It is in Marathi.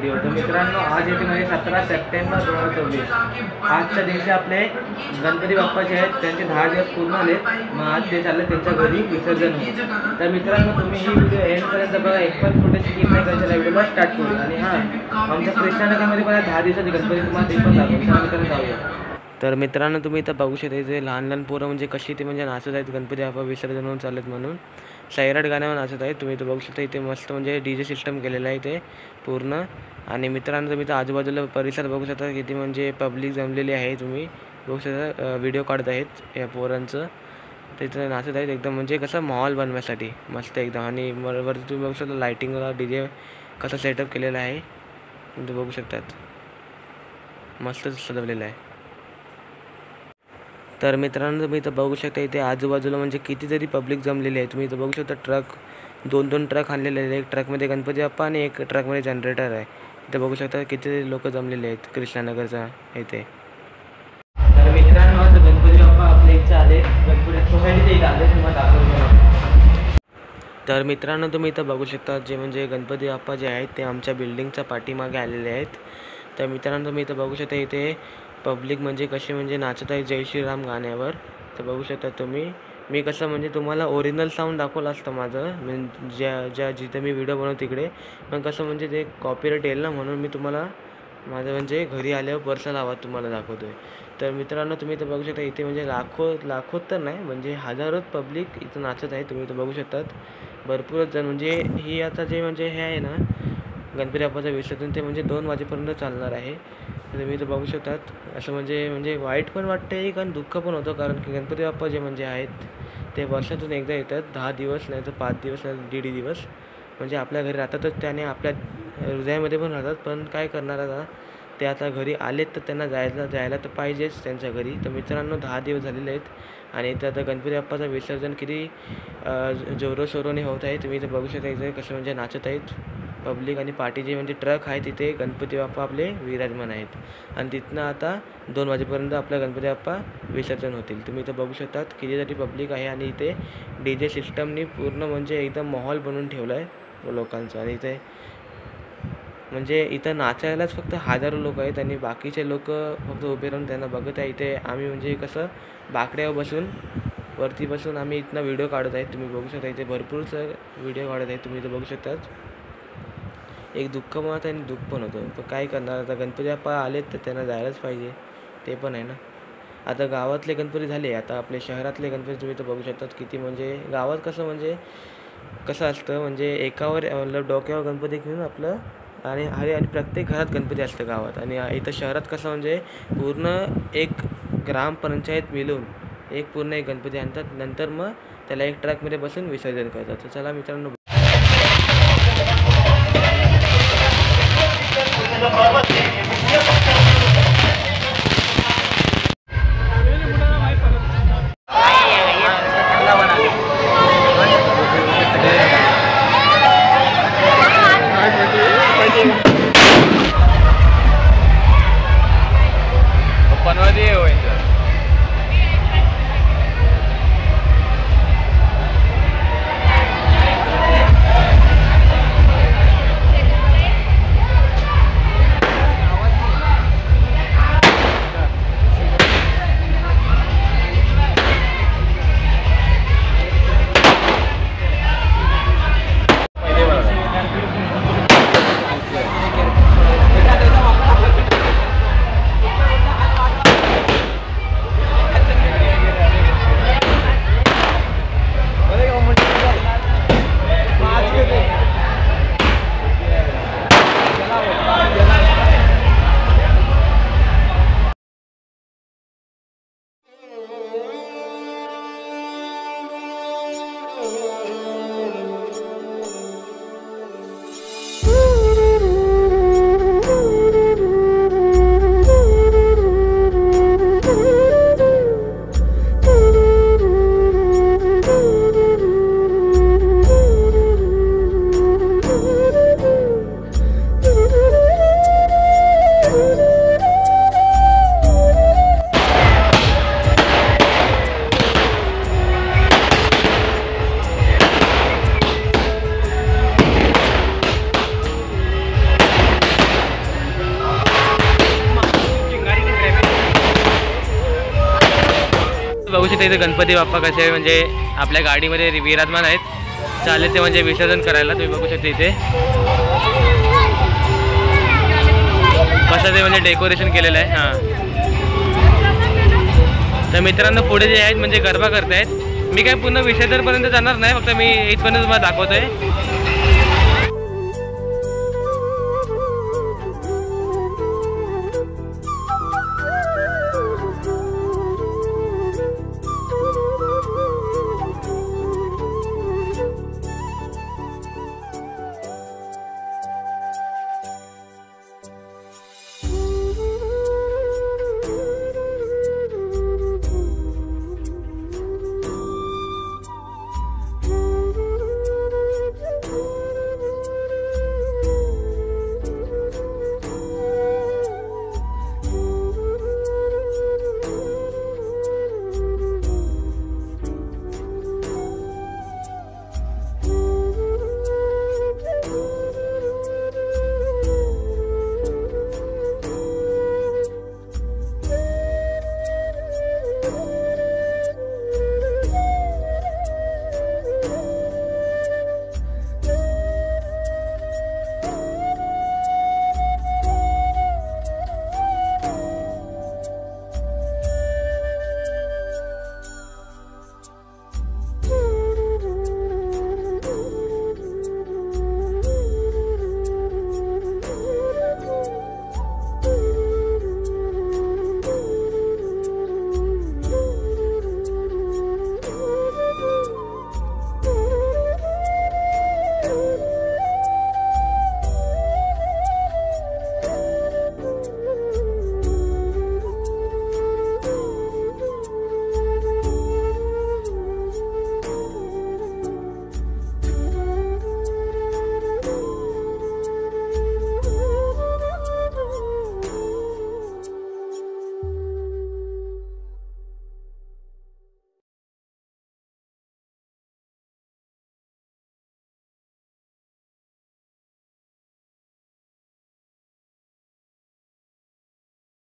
व्हिडिओ. तर मित्रांनो आज येते म्हणजे 17 सप्टेंबर 2024. आजच्या दिवशी आपले गणपती बाप्पा जे आहेत त्यांचे 10 दिवस पूर्ण झाले. मग आज ते चालले त्यांच्या घरी विसर्जन होईल. तर मित्रांनो तुम्ही ही व्हिडिओ एंडपर्यंत बघा, एक पण फुटेज स्किप नाही करायचं. व्हिडिओला स्टार्ट करू. आणि हां, आमच्या कृष्णानगरमध्ये पण 10 दिवसाची गणपती तुम्हाला ते पण दाखवू. तर मित्रांनो जाऊया. तर मित्रांनो तुम्ही इथं बघू शकता इथे लहान लहान पोरं म्हणजे कशी ते म्हणजे नाचत आहेत गणपती बाप्पा विसर्जन होऊन चालत म्हणून सैराट गाण्यावर नाचत आहेत. तुम्ही इथं बघू शकता इथे मस्त म्हणजे DJ सिस्टम केलेलं आहे इथे पूर्ण. आणि मित्रांनो तुम्ही इथं आजूबाजूला परिसर बघू शकता किती म्हणजे पब्लिक जमलेली आहे. तुम्ही बघू शकता व्हिडिओ काढत आहेत या पोरांचं. तिथं नाचत आहेत एकदम म्हणजे कसं माहोल बनवायसाठी मस्त एकदम. आणि वरती तुम्ही बघू शकता लायटिंगला DJ कसं सेटअप केलेलं आहे तुम्ही बघू शकतात. मस्त सजवलेलं आहे. तर मित्रांनो तुम्ही इथं बघू शकता इथे आजूबाजूला म्हणजे कितीतरी पब्लिक जमलेली आहे. तुम्ही इथं बघू शकता ट्रक दोन ट्रक आणलेले आहेत. एक ट्रकमध्ये गणपती बाप्पा आणि एक ट्रकमध्ये जनरेटर आहे. इथं बघू शकता किती लोक जमलेले आहेत कृष्णानगरचा इथे. तर मित्रांनो आज गणपती बाप्पा आपल्या इथं आले, गणपती सोसायटीच्या इथं आले तुम्हाला दाखवतो. तर मित्रांनो तुम्ही इथं बघू शकता जे म्हणजे गणपती बाप्पा जे आहेत ते आमच्या बिल्डिंगच्या पाठीमागे आलेले आहेत. तर मित्रांनो तुम्ही इथं बघू शकता इथे पब्लिक म्हणजे कशी म्हणजे नाचत आहे जय श्रीराम गाण्यावर. तर बघू शकता तुम्ही. मी कसं म्हणजे तुम्हाला ओरिजिनल साऊंड दाखवलं असतं माझं म्हणजे जिथे मी व्हिडिओ बनवतो तिकडे, पण कसं म्हणजे ते कॉपीराईट येईल ना म्हणून मी तुम्हाला माझं म्हणजे घरी आल्यावर पर्सनल आवाज तुम्हाला दाखवतो आहे. तर मित्रांनो तुम्ही इथं बघू शकता इथे म्हणजे लाखोत तर नाही म्हणजे हजारोच पब्लिक इथं नाचत आहे. तुम्ही इथं बघू शकतात भरपूरच जण म्हणजे ही आता जे म्हणजे हे आहे ना गणपती बाप्पाचं विसर्जन ते म्हणजे 2 वाजेपर्यंत चालणार आहे. तुम्ही इथं बघू शकतात असं म्हणजे वाईट पण वाटतं एक आणि दुःख पण होतं कारण की गणपती बाप्पा जे म्हणजे आहेत ते वर्षातून एकदा येतात. 10 दिवस नाही तर 5 दिवस नाही तर 1.5 दिवस म्हणजे आपल्या घरी राहतातच. त्याने आपल्या हृदयामध्ये पण राहतात. पण काय करणार आता ते आता घरी आलेत तर त्यांना जायला तर पाहिजेच त्यांच्या घरी. तर मित्रांनो 10 दिवस झालेले आहेत आणि इथं आता गणपती बाप्पाचं विसर्जन किती जोरोशोरोने होत आहे. तुम्ही इथं बघू शकता इथे कसं म्हणजे नाचत आहेत पब्लिक. आणि पाठीचे म्हणजे ट्रक आहे तिथे गणपती बाप्पा आपले विराजमान आहेत. आणि तिथनं आता 2 वाजेपर्यंत आपल्या गणपती बाप्पा विसर्जन होतील. तुम्ही इथं बघू शकतात कितीतरी पब्लिक आहे. आणि इथे DJ सिस्टमनी पूर्ण म्हणजे एकदम माहोल बनवून ठेवला आहे लोकांचा. आणि इथे म्हणजे इथं नाचायलाच फक्त हजारो लोक आहेत आणि बाकीचे लोक फक्त उभे राहून त्यांना बघत आहे. इथे आम्ही म्हणजे कसं बाकड्यावर बसून वरती बसून आम्ही इथनं व्हिडिओ काढत आहेत. तुम्ही बघू शकता इथे भरपूरचं व्हिडिओ काढत आहेत. तुम्ही इथं बघू शकतात. एक दुःख पण होतं आणि दुःख पण होतं. पण काय करणार आता गणपती बाप्पा आलेत तर त्यांना जायलाच पाहिजे ते पण आहे ना. आता गावातले गणपती झाले, आता आपले शहरातले गणपती तुम्ही तर बघू शकतात किती म्हणजे गावात कसं असतं म्हणजे एकावर डोक्यावर गणपती घेऊन आपलं आणि प्रत्येक घरात गणपती असतं गावात. आणि इथं शहरात कसं म्हणजे पूर्ण एक ग्रामपंचायत मिळून एक गणपती आणतात. नंतर मग त्याला एक ट्रकमध्ये बसून विसर्जन करतात. तर चला मित्रांनो बघू शकता इथे गणपती बाप्पा कसे म्हणजे आपल्या गाडीमध्ये विराजमान आहेत, चालले ते म्हणजे विसर्जन करायला. तुम्ही बघू शकता इथे कसं ते म्हणजे डेकोरेशन केलेलं आहे. हां, तर मित्रांनो पुढे जे आहेत म्हणजे गरबा करतायत. मी काय पूर्ण विसर्जनपर्यंत जाणार नाही, फक्त मी इथपर्यंत तुम्हाला दाखवतोय.